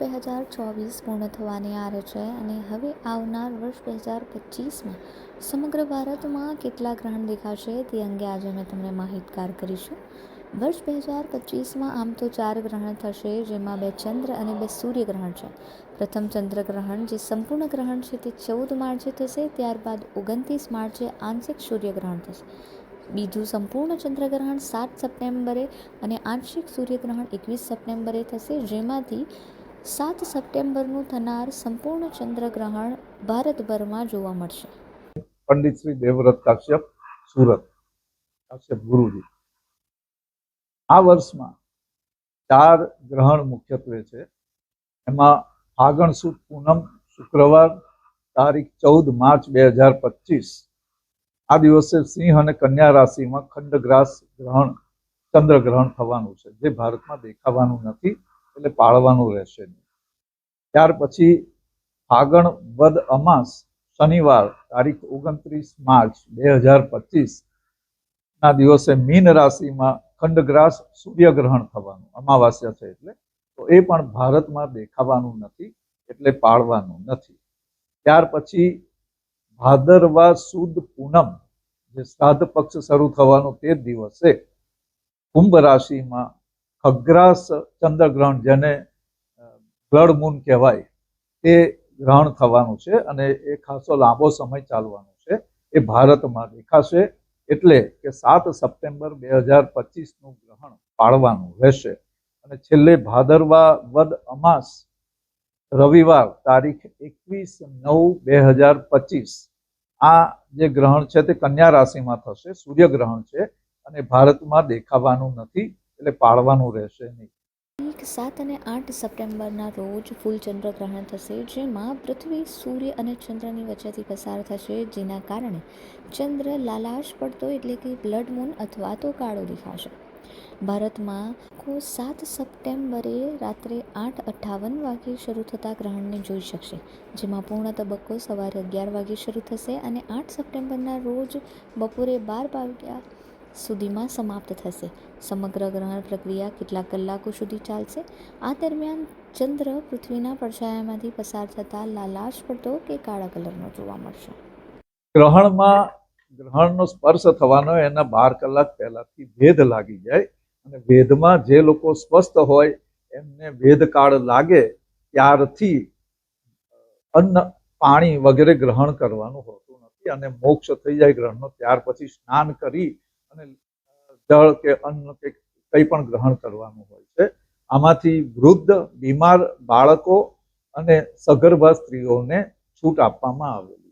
2024 પૂર્ણ થવાની આરે છે અને હવે આવનાર વર્ષ 2025માં સમગ્ર ભારતમાં કેટલા ગ્રહણ દેખાશે તે અંગે આજે અમે તમને માહિતગાર કરીશું. વર્ષ 2025માં આમ તો 4 ગ્રહણ થશે, જેમાં 2 ચંદ્ર અને 2 સૂર્યગ્રહણ છે. પ્રથમ ચંદ્રગ્રહણ જે સંપૂર્ણ ગ્રહણ છે તે 14 માર્ચે થશે, ત્યારબાદ 29 માર્ચે આંશિક સૂર્યગ્રહણ થશે. બીજું સંપૂર્ણ ચંદ્રગ્રહણ 7 સપ્ટેમ્બરે અને આંશિક સૂર્યગ્રહણ 21 સપ્ટેમ્બરે થશે, જેમાંથી 7 સપ્ટેમ્બરનું થનાર સંપૂર્ણ ચંદ્રગ્રહણ ભારતભરમાં જોવા મળશે. પંડિત શ્રી દેવવ્રત કાશ્યપ, સુરત, કાશ્યપ ગુરુજી. આ વર્ષમાં 4 ગ્રહણ મુખ્યત્વે છે. એમાં ફાગણ સુદ પૂનમ શુક્રવાર તારીખ 14 માર્ચ 2025 આ દિવસે સિંહ અને કન્યા રાશિમાં ખંડગ્રાસ ગ્રહણ ચંદ્રગ્રહણ થવાનું છે, જે ભારતમાં દેખાવાનું નથી, એટલે પાળવાનું રહેશે નહીં. ત્યાર પછી ફાગણ વદ અમાસ શનિવાર તારીખ 29 માર્ચ 2025 ના દિવસે મીન રાશિમાં ખંડગ્રાસ સૂર્યગ્રહણ થવાનું, અમાવાસ્યા છે એટલે, તો એ પણ ભારતમાં દેખાવાનું નથી, એટલે પાળવાનું નથી. ત્યાર પછી ભાદરવા સુદ પૂનમ જે શ્રાદ્ધ પક્ષ શરૂ થવાનું તે દિવસે કુંભ રાશિમાં ખગ્રાસ ચંદ્રગ્રહણ, જેને બ્લડ મૂન કહેવાય, તે ગ્રહણ થવાનું છે અને એ ખાસો લાંબો સમય ચાલવાનો છે. એ ભારતમાં દેખાશે, એટલે કે 7 સપ્ટેમ્બર 2025નું ગ્રહણ પાળવાનું રહેશે. અને છેલ્લે ભાદરવા વદ અમાસ રવિવાર તારીખ 21/9/2025 આ જે ગ્રહણ છે તે કન્યા રાશિમાં થશે, સૂર્યગ્રહણ છે અને ભારતમાં દેખાવાનું નથી, એટલે પાળવાનું રહેશે નહીં. 7 અને 8 સપ્ટેમ્બરના રોજ ફૂલ ચંદ્રગ્રહણ થશે, જેમાં પૃથ્વી, સૂર્ય અને ચંદ્રની વચ્ચેથી પસાર થશે, જેના કારણે ચંદ્ર લાલાશ પડતો એટલે કે બ્લડ મૂન અથવા તો કાળો દેખાશે. ભારતમાં 7 સપ્ટેમ્બરે રાત્રે 8:58 વાગે શરૂ થતા ગ્રહણને જોઈ શકશે, જેમાં પૂર્ણ તબક્કો સવારે 11 વાગે શરૂ થશે અને 8 સપ્ટેમ્બરના રોજ બપોરે 12 વાગ્યા સુધીમાં સમાપ્ત થશે. સમગ્ર ગ્રહણ પ્રક્રિયા કેટલાક કલાકો સુધી ચાલશે. આ દરમિયાન ચંદ્ર પૃથ્વીના પડછાયામાંથી પસાર થતા લાલાશ પડતો કે કાળા કલરનો જોવા મળશે. ગ્રહણનો સ્પર્શ થવાનો એના 12 કલાક પહેલાથી ભેદ લાગી જાય, અને ભેદમાં જે લોકો સ્વસ્થ હોય એમને ભેદકાળ લાગે ત્યારથી અન્ન, પાણી વગેરે ગ્રહણ કરવાનું હોતું નથી, અને મોક્ષ થઈ જાય ગ્રહણનો ત્યાર પછી સ્નાન કરી અને જળ કે અન્ન કે કંઈ પણ ગ્રહણ કરવાનું હોય છે. આમાંથી વૃદ્ધ, બીમાર, બાળકો અને સગર્ભા સ્ત્રીઓને છૂટ આપવામાં આવેલી.